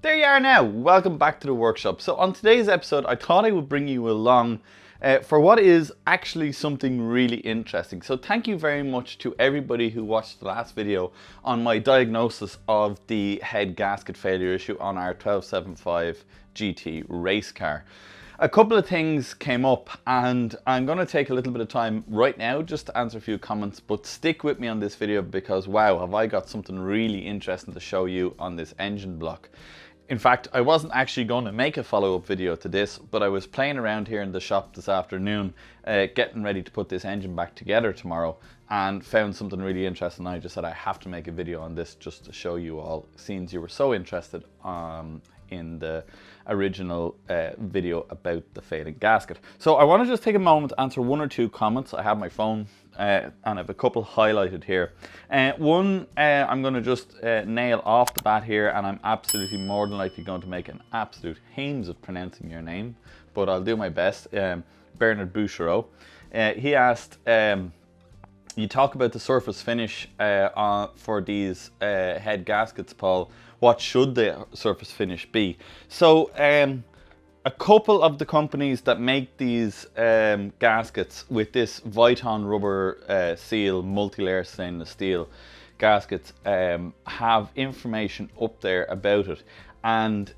There you are now. Welcome back to the workshop. So on today's episode, I thought I would bring you along for what is actually something really interesting. So thank you very much to everybody who watched the last video on my diagnosis of the head gasket failure issue on our 1275 GT race car. A couple of things came up and I'm going to take a little bit of time right now just to answer a few comments, but stick with me on this video because wow, have I got something really interesting to show you on this engine block. In fact, I wasn't actually going to make a follow-up video to this, but I was playing around here in the shop this afternoon, getting ready to put this engine back together tomorrow, and found something really interesting. I just said I have to make a video on this just to show you all, since you were so interested in the original video about the failing gasket. So I want to just take a moment to answer one or two comments. I have my phone and I have a couple highlighted here. One I'm going to just nail off the bat here, and I'm absolutely more than likely going to make an absolute hames of pronouncing your name, but I'll do my best. Bernard Bouchereau. He asked, you talk about the surface finish for these head gaskets, Paul. What should the surface finish be? So a couple of the companies that make these gaskets with this Viton rubber seal, multi-layer stainless steel gaskets, have information up there about it. And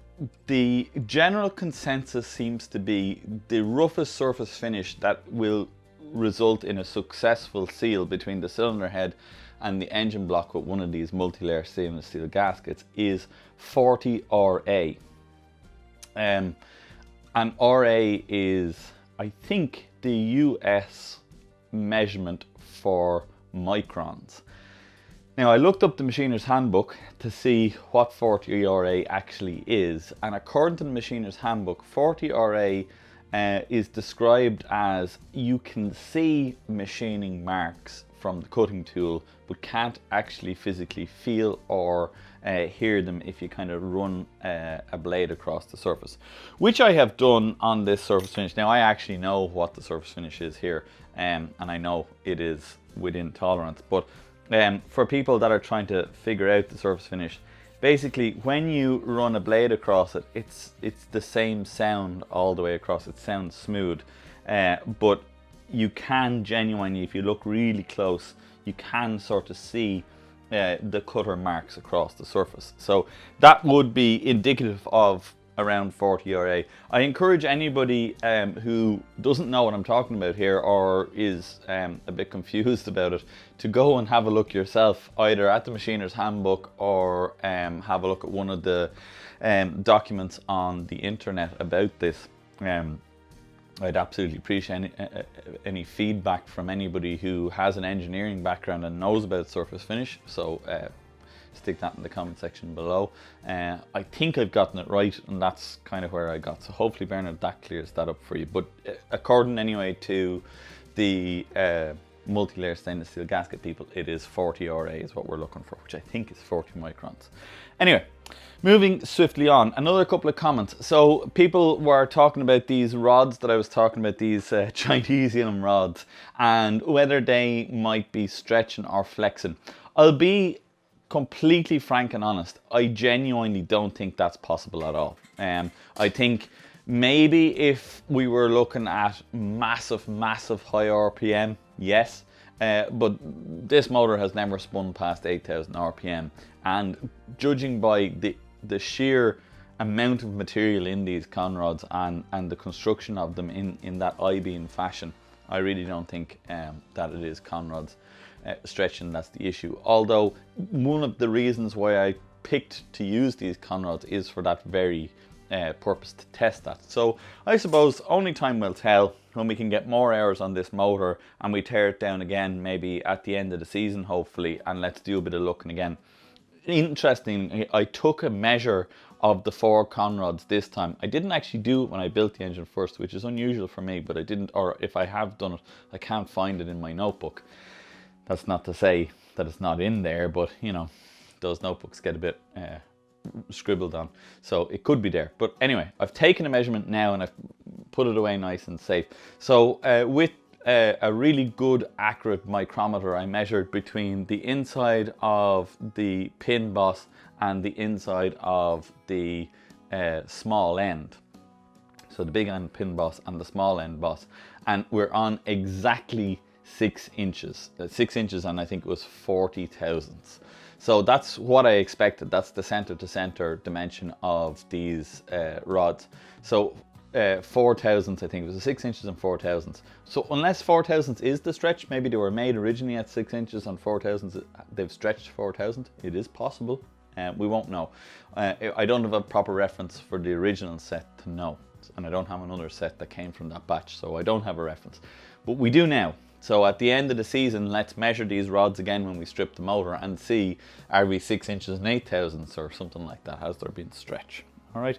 the general consensus seems to be the roughest surface finish that will result in a successful seal between the cylinder head and the engine block with one of these multi-layer stainless steel gaskets is 40 RA. And RA is, I think, the US measurement for microns. Now, I looked up the machiner's handbook to see what 40 RA actually is, and according to the machiner's handbook, 40 RA is described as you can see machining marks from the cutting tool, but can't actually physically feel or hear them if you kind of run a blade across the surface, which I have done on this surface finish. Now, I actually know what the surface finish is here, and I know it is within tolerance, but for people that are trying to figure out the surface finish, basically when you run a blade across it, it's the same sound all the way across. It sounds smooth, but you can genuinely, if you look really close, you can sort of see the cutter marks across the surface. So that would be indicative of around 40 RA. I encourage anybody who doesn't know what I'm talking about here or is a bit confused about it to go and have a look yourself, either at the machiner's handbook or have a look at one of the documents on the internet about this. I'd absolutely appreciate any feedback from anybody who has an engineering background and knows about surface finish. So stick that in the comment section below. I think I've gotten it right, and that's kind of where I got. So hopefully, Bernard, that clears that up for you. But according anyway to the multi-layer stainless steel gasket people, it is 40 RA is what we're looking for, which I think is 40 microns. Anyway, moving swiftly on, another couple of comments. So people were talking about these rods that I was talking about, these Chinesium rods, and whether they might be stretching or flexing. I'll be completely frank and honest, I genuinely don't think that's possible at all. I think maybe if we were looking at massive high RPM, yes, but this motor has never spun past 8,000 RPM, and judging by the sheer amount of material in these conrods and the construction of them in that I-beam fashion, I really don't think that it is conrods stretching that's the issue. Although one of the reasons why I picked to use these conrods is for that very purpose, to test that. So I suppose only time will tell when we can get more hours on this motor and we tear it down again, maybe at the end of the season hopefully, and let's do a bit of looking again. Interesting, I took a measure of the 4 conrods this time. I didn't actually do it when I built the engine first, which is unusual for me, but I didn't, or if I have done it, I can't find it in my notebook. That's not to say that it's not in there, but you know, those notebooks get a bit scribbled on, so it could be there. But anyway, I've taken a measurement now and I've put it away nice and safe. So with a really good accurate micrometer, I measured between the inside of the pin boss and the inside of the small end. So the big end pin boss and the small end boss, and we're on exactly 6 inches. 6 inches, and I think it was 40 thousandths. So that's what I expected. That's the center to center dimension of these rods. So 4 thousandths, I think it was 6 inches and 4 thousandths. So unless 4 thousandths is the stretch, maybe they were made originally at 6 inches and 4 thousandths, they've stretched 4 thousandths. It is possible. We won't know. I don't have a proper reference for the original set to know. And I don't have another set that came from that batch, so I don't have a reference. But we do now. So at the end of the season, let's measure these rods again when we strip the motor and see, are we 6 inches and 8 thousandths or something like that? Has there been stretch? All right.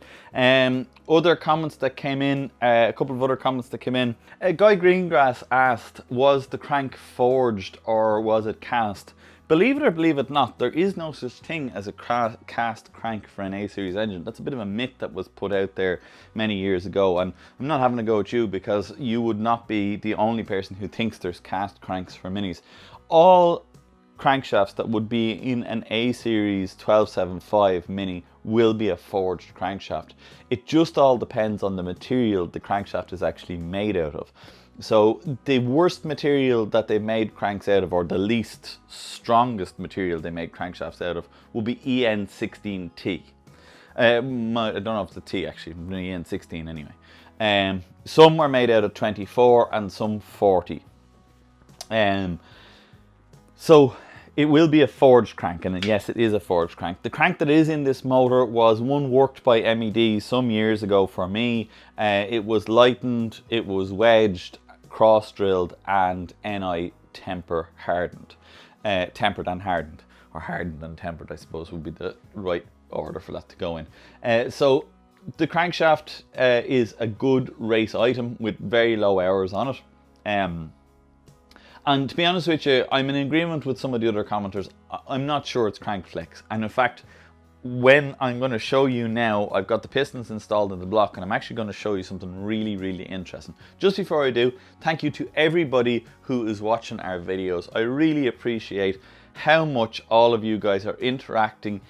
Other comments that came in, a couple of other comments that came in. Guy Greengrass asked, was the crank forged or was it cast? Believe it or believe it not, there is no such thing as a cast crank for an A-series engine. That's a bit of a myth that was put out there many years ago, and I'm not having a go at you because you would not be the only person who thinks there's cast cranks for minis. All crankshafts that would be in an A-series 1275 mini will be a forged crankshaft. It just all depends on the material the crankshaft is actually made out of. So the worst material that they made cranks out of, or the least strongest material they made crankshafts out of, will be EN16T. I don't know if it's a T actually, but EN16 anyway. Some were made out of 24 and some 40. So it will be a forged crank, and yes, it is a forged crank. The crank that is in this motor was one worked by MED some years ago for me. It was lightened, it was wedged, cross drilled, and NI tempered and hardened, or hardened and tempered, I suppose would be the right order for that to go in. So the crankshaft is a good race item with very low hours on it. And to be honest with you, I'm in agreement with some of the other commenters. I'm not sure it's crank flex. And in fact, when I'm going to show you now, I've got the pistons installed in the block, and I'm actually going to show you something really, really interesting. Just before I do, thank you to everybody who is watching our videos. I really appreciate how much all of you guys are interacting.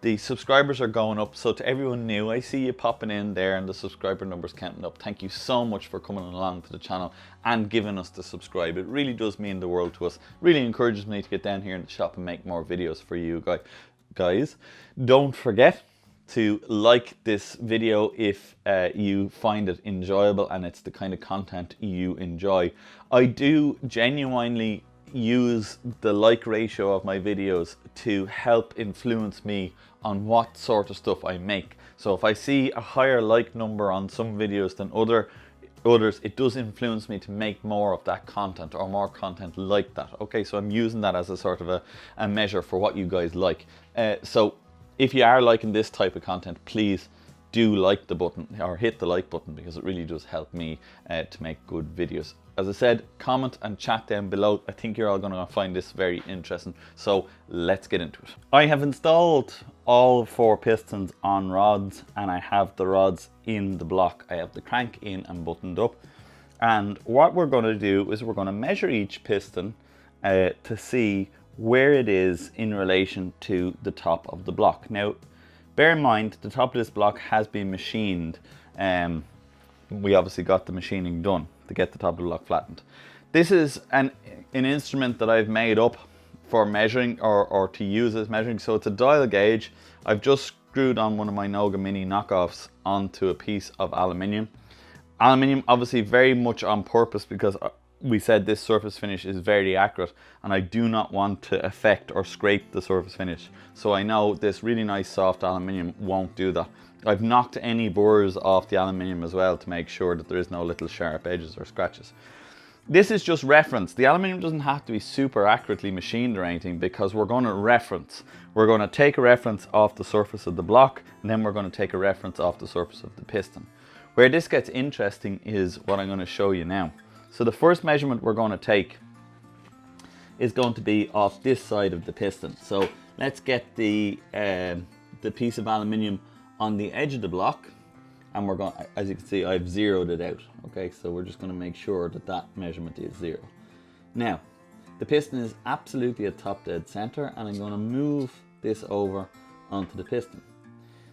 The subscribers are going up, so to everyone new, I see you popping in there and the subscriber numbers counting up. Thank you so much for coming along to the channel and giving us the subscribe. It really does mean the world to us. Really encourages me to get down here in the shop and make more videos for you guys. Don't forget to like this video if you find it enjoyable and it's the kind of content you enjoy. I do genuinely use the like ratio of my videos to help influence me on what sort of stuff I make. So if I see a higher like number on some videos than others, it does influence me to make more of that content or more content like that. Okay, so I'm using that as a sort of a measure for what you guys like. So if you are liking this type of content, please do like the button or hit the like button, because it really does help me to make good videos. As I said, comment and chat down below. I think you're all going to find this very interesting. So let's get into it. I have installed all 4 pistons on rods, and I have the rods in the block. I have the crank in and buttoned up. And what we're going to do is we're going to measure each piston to see where it is in relation to the top of the block. Now, bear in mind, the top of this block has been machined. We obviously got the machining done to get the top of the block flattened. This is an instrument that I've made up for measuring or to use as measuring. So it's a dial gauge. I've just screwed on one of my Noga Mini knockoffs onto a piece of aluminium. Aluminium obviously very much on purpose, because we said this surface finish is very accurate, and I do not want to affect or scrape the surface finish. So I know this really nice soft aluminium won't do that. I've knocked any burrs off the aluminium as well to make sure that there is no little sharp edges or scratches. This is just reference. The aluminium doesn't have to be super accurately machined or anything, because we're going to reference. We're going to take a reference off the surface of the block, and then we're going to take a reference off the surface of the piston. Where this gets interesting is what I'm going to show you now. So the first measurement we're going to take is going to be off this side of the piston. So let's get the piece of aluminium on the edge of the block, and we're going, as you can see, I've zeroed it out. Okay, so we're just going to make sure that that measurement is 0. Now, the piston is absolutely at top dead center, and I'm going to move this over onto the piston.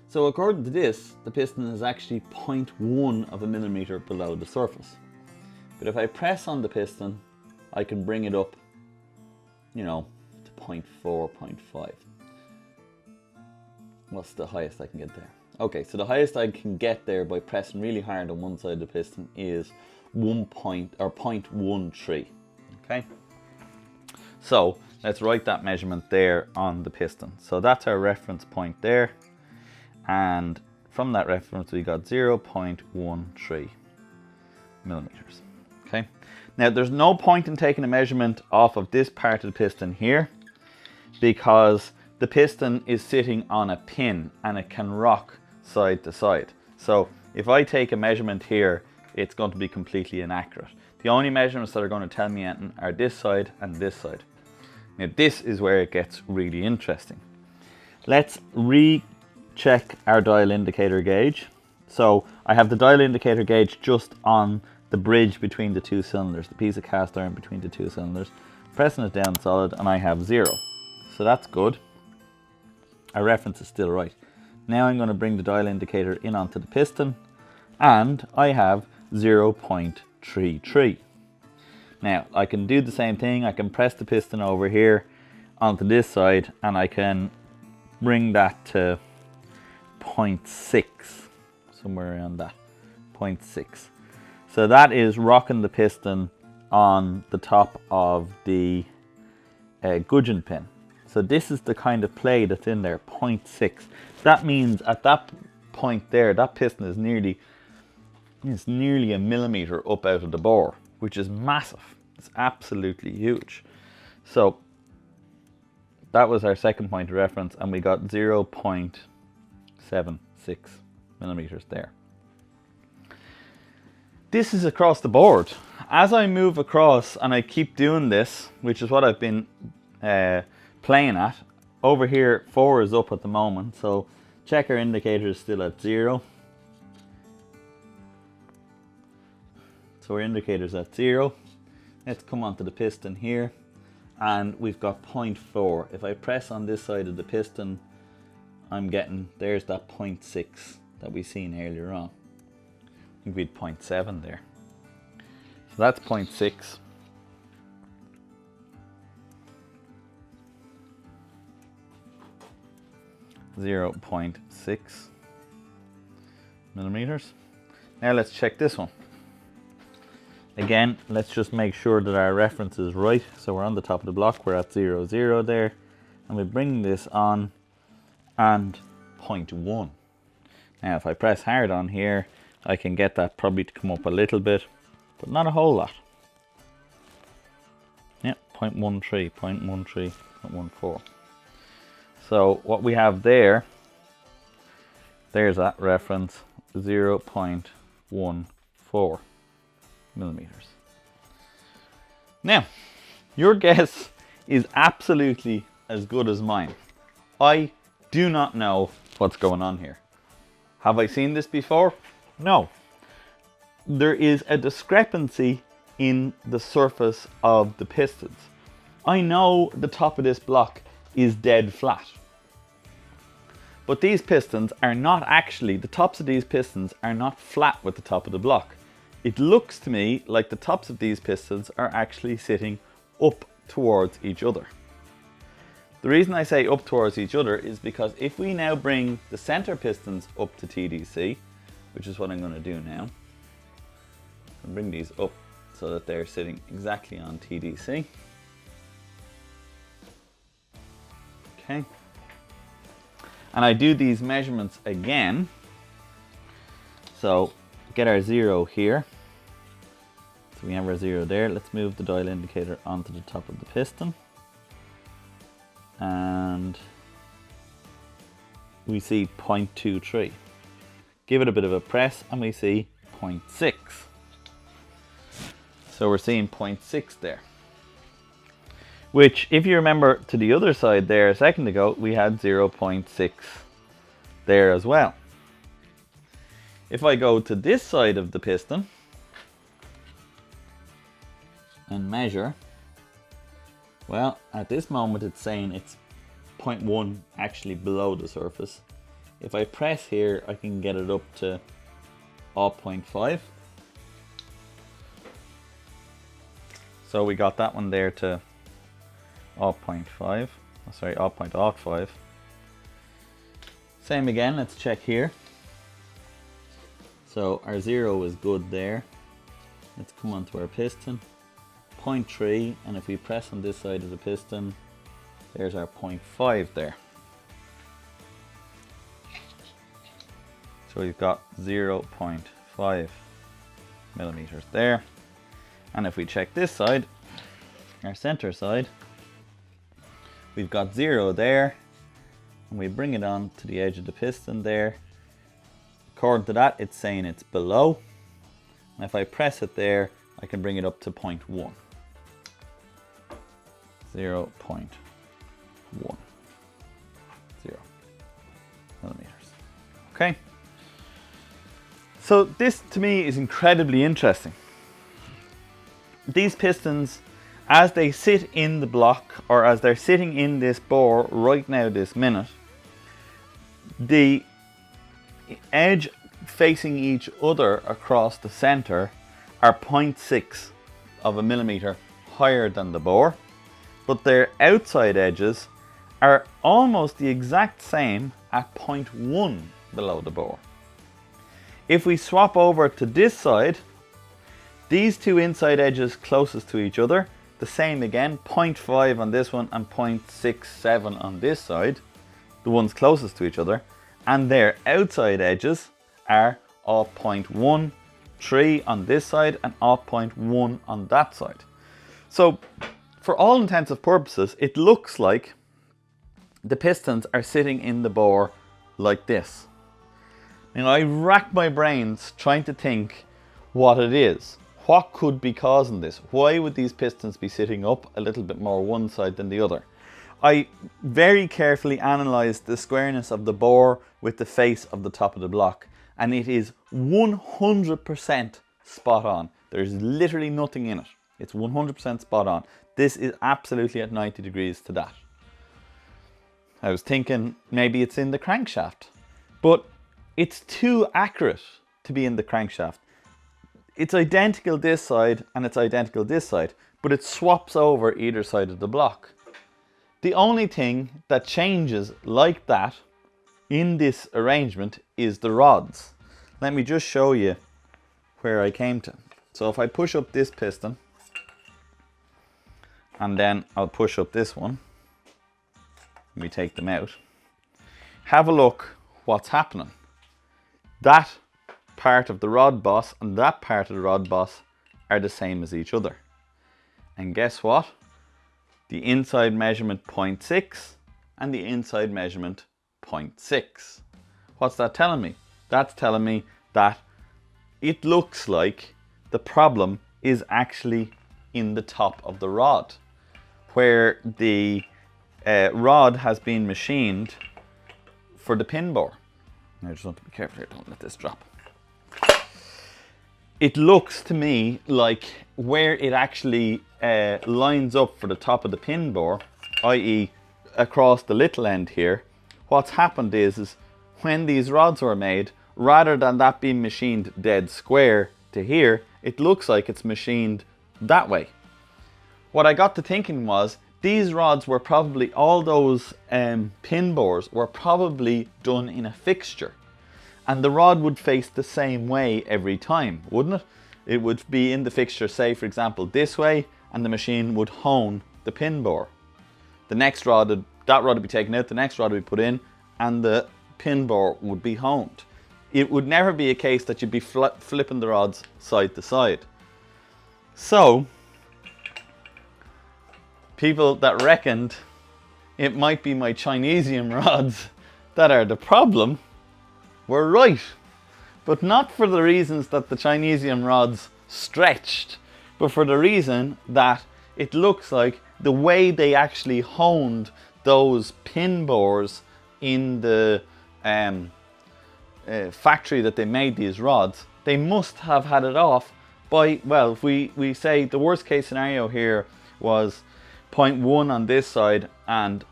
So according to this, the piston is actually 0.1 of a millimeter below the surface. But if I press on the piston, I can bring it up, you know, to 0.4, 0.5. What's the highest I can get there? Okay, so the highest I can get there by pressing really hard on one side of the piston is 0.13. Okay, so let's write that measurement there on the piston. So that's our reference point there, and from that reference we got 0.13 millimeters. Okay, now there's no point in taking a measurement off of this part of the piston here, because the piston is sitting on a pin and it can rock side to side. So if I take a measurement here, it's going to be completely inaccurate. The only measurements that are going to tell me anything are this side and this side. Now this is where it gets really interesting. Let's recheck our dial indicator gauge. So I have the dial indicator gauge just on the bridge between the two cylinders, the piece of cast iron between the two cylinders. Pressing it down solid and I have 0. So that's good. Our reference is still right. Now I'm going to bring the dial indicator in onto the piston, and I have 0.33. Now I can do the same thing. I can press the piston over here onto this side, and I can bring that to 0.6, somewhere around that, 0.6. So that is rocking the piston on the top of the gudgeon pin. So this is the kind of play that's in there, 0.6. That means at that point there, that piston is nearly a millimeter up out of the bore, which is massive. It's absolutely huge. So that was our second point of reference, and we got 0.76 millimeters there. This is across the board. As I move across and I keep doing this, which is what I've been playing at, over here 4 is up at the moment, so check our indicator is still at 0. So our indicator's at 0. Let's come onto the piston here, and we've got 0.4. If I press on this side of the piston, I'm getting, there's that 0.6 that we seen earlier on. I think we had 0.7 there. So that's 0.6. .6 millimeters. Now let's check this one. Again, let's just make sure that our reference is right. So we're on the top of the block, we're at 0, 0 there, and we bring this on, and 0.1. Now if I press hard on here, I can get that probably to come up a little bit, but not a whole lot. Yeah, 0.13, 0.13, 0.14. So what we have there, there's that reference, 0.14 millimeters. Now, your guess is absolutely as good as mine. I do not know what's going on here. Have I seen this before? No. There is a discrepancy in the surface of the pistons. I know the top of this block is dead flat, but these pistons are not actually, the tops of these pistons are not flat with the top of the block. It looks to me like the tops of these pistons are actually sitting up towards each other. The reason I say up towards each other is because if we now bring the center pistons up to TDC, which is what I'm going to do now, I'll bring these up so that they're sitting exactly on TDC. Okay. And I do these measurements again. So get our 0 here. So we have our 0 there. Let's move the dial indicator onto the top of the piston. And we see 0.23. Give it a bit of a press and we see 0.6. So we're seeing 0.6 there. Which, if you remember to the other side there a second ago, we had 0.6 there as well. If I go to this side of the piston and measure, well, at this moment it's saying it's 0.1 actually below the surface. If I press here, I can get it up to 0.5. So we got that one there to 0.5, sorry, 0.05. Same again, let's check here. So our 0 is good there. Let's come onto our piston. 0.3, and if we press on this side of the piston, there's our 0.5 there. So we've got 0.5 millimeters there. And if we check this side, our center side, we've got 0 there, and we bring it on to the edge of the piston there. According to that, it's saying it's below. And if I press it there, I can bring it up to 0.1. 0.1 millimeters. Okay. So this to me is incredibly interesting. These pistons, as they sit in the block, or as they're sitting in this bore right now this minute, the edge facing each other across the center are 0.6 of a millimeter higher than the bore, but their outside edges are almost the exact same at 0.1 below the bore. If we swap over to this side, these two inside edges closest to each other, the same again, 0.5 on this one and 0.67 on this side, the ones closest to each other, and their outside edges are 0.13 on this side and 0.1 on that side. So for all intents and purposes, it looks like the pistons are sitting in the bore like this. And I rack my brains trying to think what it is. What could be causing this? Why would these pistons be sitting up a little bit more one side than the other? I very carefully analysed the squareness of the bore with the face of the top of the block, and it is 100% spot on. There's literally nothing in it. It's 100% spot on. This is absolutely at 90 degrees to that. I was thinking maybe it's in the crankshaft, but it's too accurate to be in the crankshaft. It's identical this side and it's identical this side, but it swaps over either side of the block. The only thing that changes like that in this arrangement is the rods. Let me just show you where I came to. So if I push up this piston, and then I'll push up this one, and we take them out, have a look what's happening. That part of the rod boss and that part of the rod boss are the same as each other. And guess what? The inside measurement 0.6 and the inside measurement 0.6. What's that telling me? That's telling me that it looks like the problem is actually in the top of the rod, where the rod has been machined for the pin bore. I just want to be careful here, don't let this drop. It looks to me like where it actually lines up for the top of the pin bore, i.e. across the little end here, what's happened is when these rods were made, rather than that being machined dead square to here, it looks like it's machined that way. What I got to thinking was, these rods were probably, all those pin bores were probably done in a fixture. And the rod would face the same way every time, wouldn't it? It would be in the fixture, say for example this way, and the machine would hone the pin bore. The next rod, that rod would be taken out, the next rod would be put in, and the pin bore would be honed. It would never be a case that you'd be flipping the rods side to side. So, people that reckoned it might be my Chinesium rods that are the problem were right, but not for the reasons that the Chinesium rods stretched, but for the reason that it looks like the way they actually honed those pin bores in the factory that they made these rods, they must have had it off by, well, if we say the worst case scenario here was 0.1 on this side and,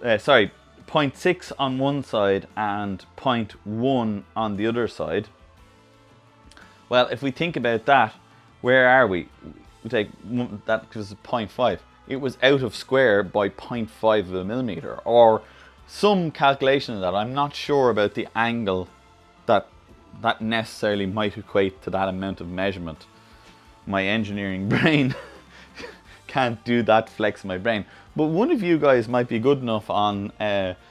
0.6 on one side and 0.1 on the other side. Well, if we think about that, where are we? We take that because it's 0.5. It was out of square by 0.5 of a millimeter, or some calculation of that. I'm not sure about the angle that necessarily might equate to that amount of measurement. My engineering brain can't do that flex in my brain. But one of you guys might be good enough on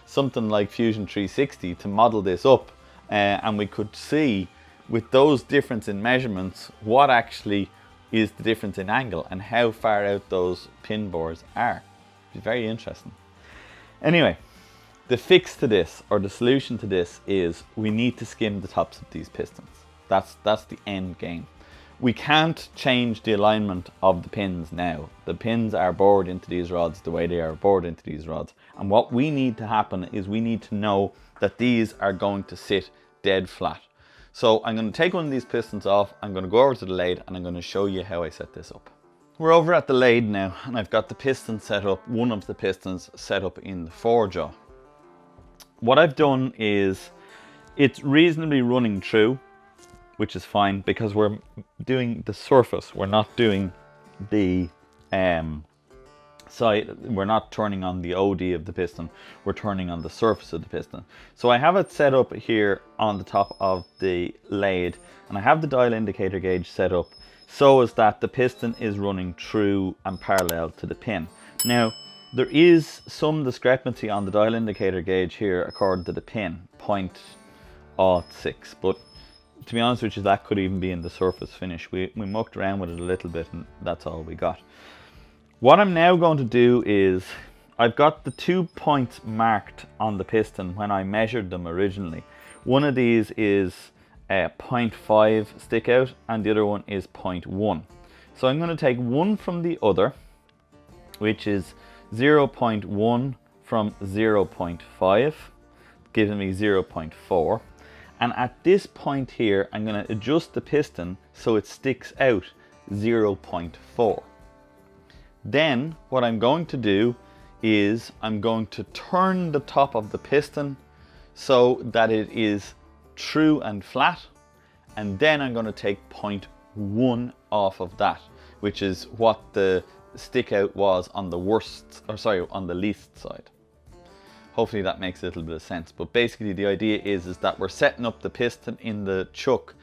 something like Fusion 360 to model this up, and we could see with those difference in measurements what actually is the difference in angle and how far out those pin bores are. It's very interesting. Anyway, the fix to this, or the solution to this, is we need to skim the tops of these pistons. That's the end game. We can't change the alignment of the pins now. The pins are bored into these rods the way they are bored into these rods. And what we need to happen is we need to know that these are going to sit dead flat. So I'm going to take one of these pistons off, I'm going to go over to the lathe, and I'm going to show you how I set this up. We're over at the lathe now, and I've got the piston set up, one of the pistons set up in the forejaw. What I've done is, it's reasonably running true, which is fine because we're doing the surface. We're not doing the side, we're not turning on the OD of the piston, we're turning on the surface of the piston. So I have it set up here on the top of the lathe, and I have the dial indicator gauge set up so as that the piston is running true and parallel to the pin. Now, there is some discrepancy on the dial indicator gauge here according to the pin, 0.06, but to be honest with you, that could even be in the surface finish. We mucked around with it a little bit and that's all we got. What I'm now going to do is, I've got the 2 points marked on the piston when I measured them originally. One of these is 0.5 stick out and the other one is 0.1. So I'm going to take one from the other, which is 0.1 from 0.5, giving me 0.4. And at this point here, I'm going to adjust the piston so it sticks out 0.4. Then what I'm going to do is I'm going to turn the top of the piston so that it is true and flat, and then I'm going to take 0.1 off of that, which is what the stick out was on the worst, or sorry, on the least side. Hopefully that makes a little bit of sense, but basically the idea is that we're setting up the piston in the chuck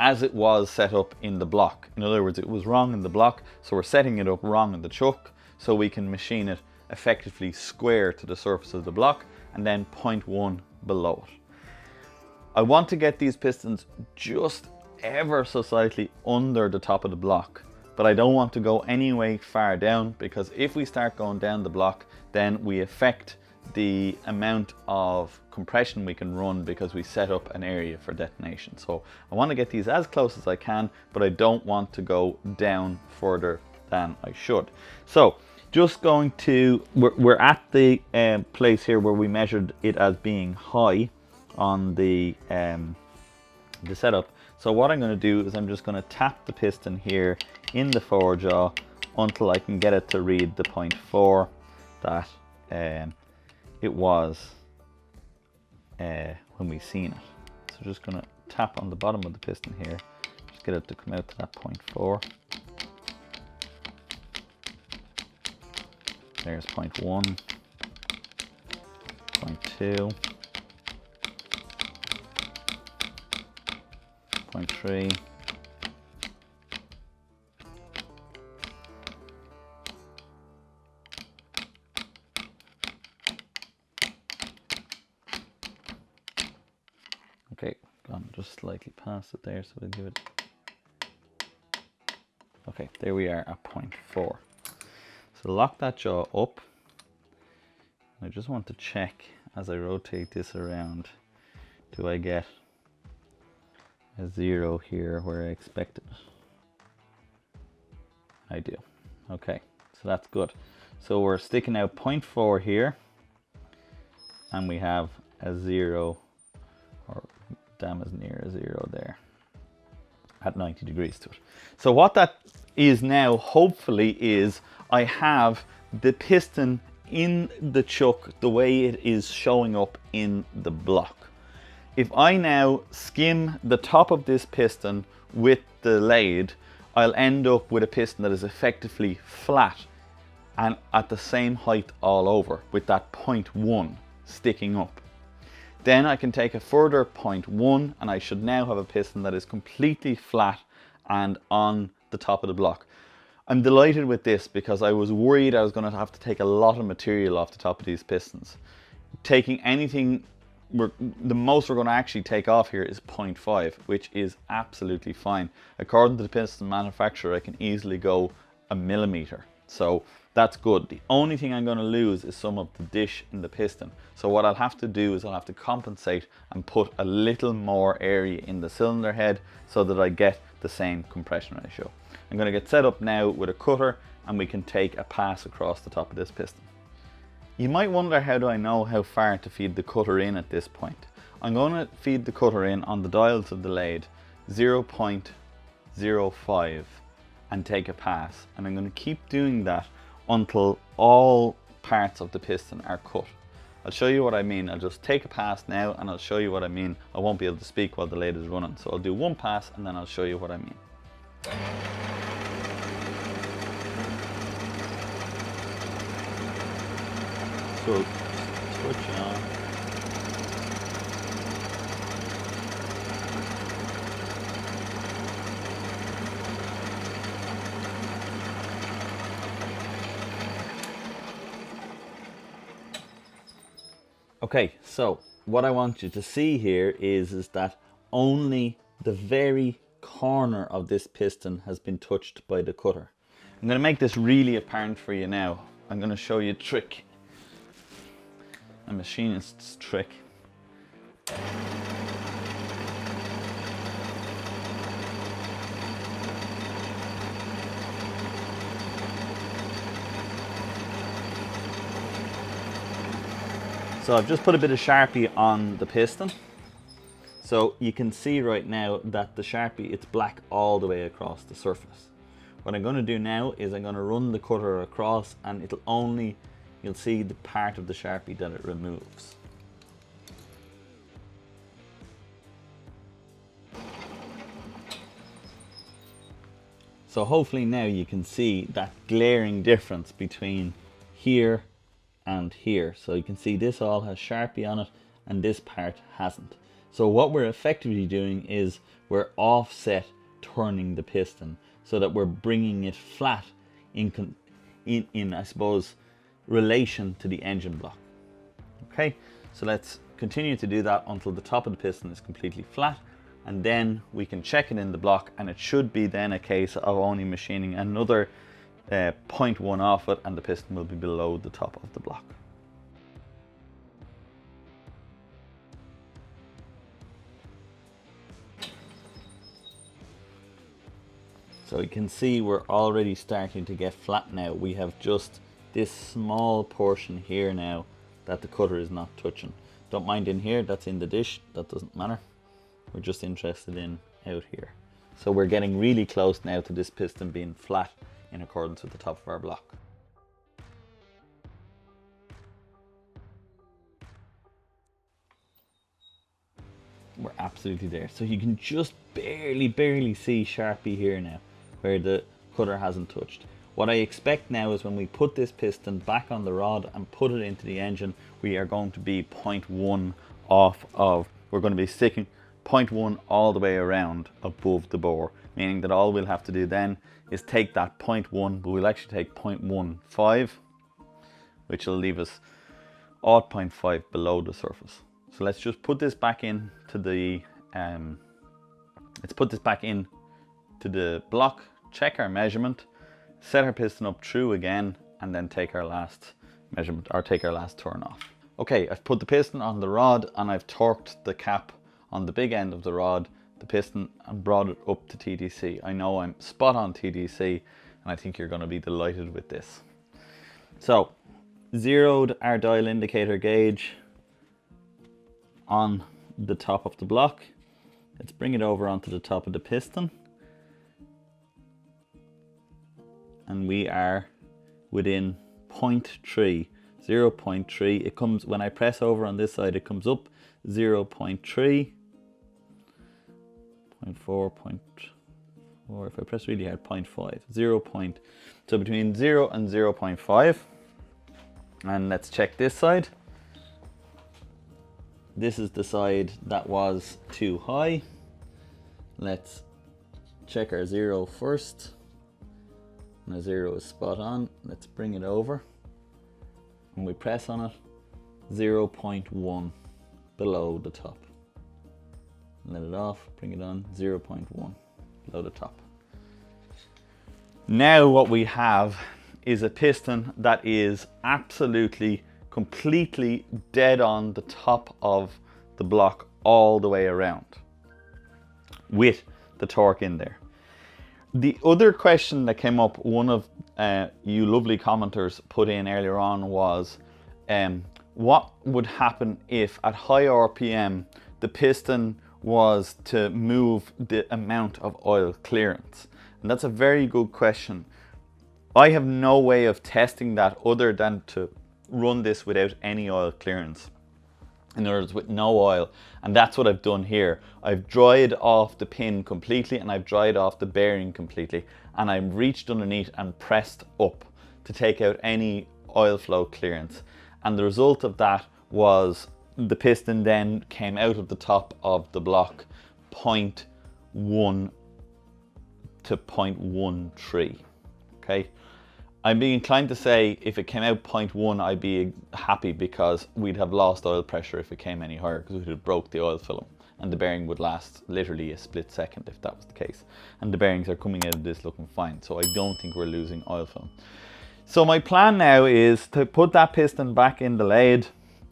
as it was set up in the block. In other words, it was wrong in the block, so we're setting it up wrong in the chuck so we can machine it effectively square to the surface of the block and then 0.1 below it. I want to get these pistons just ever so slightly under the top of the block, but I don't want to go any way far down, because if we start going down the block, then we affect the amount of compression we can run because we set up an area for detonation. So I want to get these as close as I can, but I don't want to go down further than I should. So just going to, we're at the place here where we measured it as being high on the setup. So what I'm going to do is I'm just going to tap the piston here in the forejaw until I can get it to read the 0.4 that it was when we seen it. So just going to tap on the bottom of the piston here, just get it to come out to that 0.4. There's 0.1, 0.2, 0.3, okay, gone just slightly past it there, so we'll give it, okay, there we are at 0.4. So lock that jaw up. I just want to check as I rotate this around, do I get a 0 here where I expect it? I do. Okay, so that's good. So we're sticking out 0.4 here, and we have a 0, or damn as near a 0 there at 90 degrees to it. So what that is now, hopefully, is I have the piston in the chuck the way it is showing up in the block. If I now skim the top of this piston with the lathe, I'll end up with a piston that is effectively flat and at the same height all over, with that 0.1 sticking up. Then I can take a further 0.1 and I should now have a piston that is completely flat and on the top of the block. I'm delighted with this because I was worried I was going to have to take a lot of material off the top of these pistons. Taking anything, the most we're going to actually take off here is 0.5, which is absolutely fine. According to the piston manufacturer, I can easily go a millimeter. So that's good. The only thing I'm going to lose is some of the dish in the piston. So what I'll have to do is I'll have to compensate and put a little more area in the cylinder head so that I get the same compression ratio. I'm going to get set up now with a cutter and we can take a pass across the top of this piston. You might wonder, how do I know how far to feed the cutter in at this point? I'm going to feed the cutter in on the dials of the lathe 0.05 and take a pass, and I'm going to keep doing that until all parts of the piston are cut. I'll show you what I mean. I'll just take a pass now and I'll show you what I mean. I won't be able to speak while the lathe is running, so I'll do one pass and then I'll show you what I mean. So switch on. Okay, so what I want you to see here is that only the very corner of this piston has been touched by the cutter. I'm going to make this really apparent for you now. I'm going to show you a trick, a machinist's trick. So I've just put a bit of Sharpie on the piston. So you can see right now that the Sharpie, it's black all the way across the surface. What I'm going to do now is I'm going to run the cutter across and you'll see the part of the Sharpie that it removes. So hopefully now you can see that glaring difference between here and here. So you can see this all has Sharpie on it and this part hasn't. So what we're effectively doing is we're offset turning the piston so that we're bringing it flat in I suppose, relation to the engine block. Okay, so let's continue to do that until the top of the piston is completely flat, and then we can check it in the block, and it should be then a case of only machining another 0.1 off it and the piston will be below the top of the block. So you can see we're already starting to get flat now. We have just this small portion here now that the cutter is not touching. Don't mind in here, that's in the dish, that doesn't matter. We're just interested in out here. So we're getting really close now to this piston being flat in accordance with the top of our block. We're absolutely there. So you can just barely see Sharpie here now, where the cutter hasn't touched. What I expect now is when we put this piston back on the rod and put it into the engine, we are going to be 0.1 off of, we're going to be sticking 0.1 all the way around above the bore, meaning that all we'll have to do then is take that 0.1, but we'll actually take 0.15, which will leave us 0.5 below the surface. So let's just put this back into the block, check our measurement, set our piston up true again, and then take our last measurement, or take our last turn off. Okay, I've put the piston on the rod and I've torqued the cap on the big end of the rod, the piston, and brought it up to TDC. I know I'm spot on TDC, and I think you're going to be delighted with this. So, zeroed our dial indicator gauge on the top of the block. Let's bring it over onto the top of the piston. And we are within 0.3, 0.3. It comes, when I press over on this side, it comes up 0.3, 0.4, 0.4. If I press really hard, 0.5, 0. So between 0 and 0.5. And let's check this side. This is the side that was too high. Let's check our 0 first. And our 0 is spot on. Let's bring it over. And we press on it, 0.1 below the top. Let it off, bring it on, 0.1 below the top. Now what we have is a piston that is absolutely, completely dead on the top of the block all the way around with the torque in there. The other question that came up, one of you lovely commenters put in earlier on, was what would happen if at high RPM the piston was to move the amount of oil clearance? And that's a very good question. I have no way of testing that other than to run this without any oil clearance. In other words, with no oil. And that's what I've done here. I've dried off the pin completely and I've dried off the bearing completely. And I've reached underneath and pressed up to take out any oil flow clearance. And the result of that was the piston then came out of the top of the block 0.1 to 0.13. Okay. I'd be inclined to say if it came out 0.1, I'd be happy, because we'd have lost oil pressure if it came any higher, because we'd have broke the oil film and the bearing would last literally a split second if that was the case. And the bearings are coming out of this looking fine, so I don't think we're losing oil film. So my plan now is to put that piston back in the lathe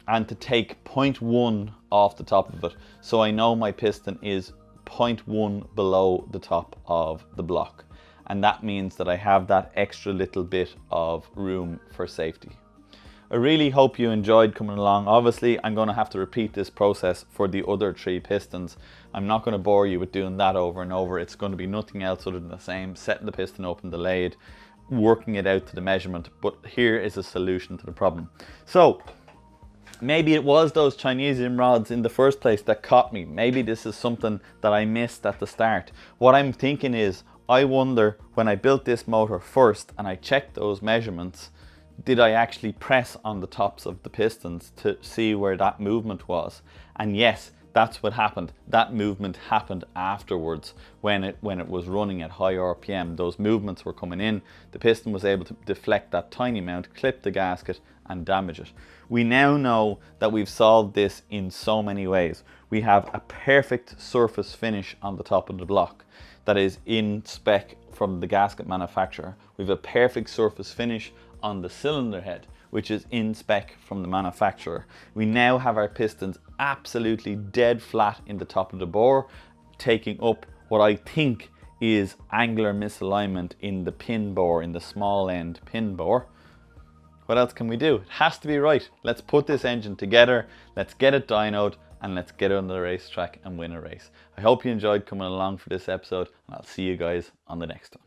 and to take 0.1 off the top of it, so I know my piston is 0.1 below the top of the block. And that means that I have that extra little bit of room for safety. I really hope you enjoyed coming along. Obviously, I'm going to have to repeat this process for the other 3 pistons. I'm not going to bore you with doing that over and over. It's going to be nothing else other than the same, setting the piston up in the lathe, working it out to the measurement. But here is a solution to the problem. So maybe it was those Chinesium rods in the first place that caught me. Maybe this is something that I missed at the start. What I'm thinking is, I wonder, when I built this motor first and I checked those measurements, did I actually press on the tops of the pistons to see where that movement was? And yes, that's what happened. That movement happened afterwards when it was running at high RPM. Those movements were coming in. The piston was able to deflect that tiny amount, clip the gasket and damage it. We now know that we've solved this in so many ways. We have a perfect surface finish on the top of the block that is in spec from the gasket manufacturer. We have a perfect surface finish on the cylinder head, which is in spec from the manufacturer. We now have our pistons absolutely dead flat in the top of the bore, taking up what I think is angular misalignment in the pin bore, in the small end pin bore. What else can we do? It has to be right. Let's put this engine together, let's get it dynoed, and let's get it on the racetrack and win a race. I hope you enjoyed coming along for this episode, and I'll see you guys on the next one.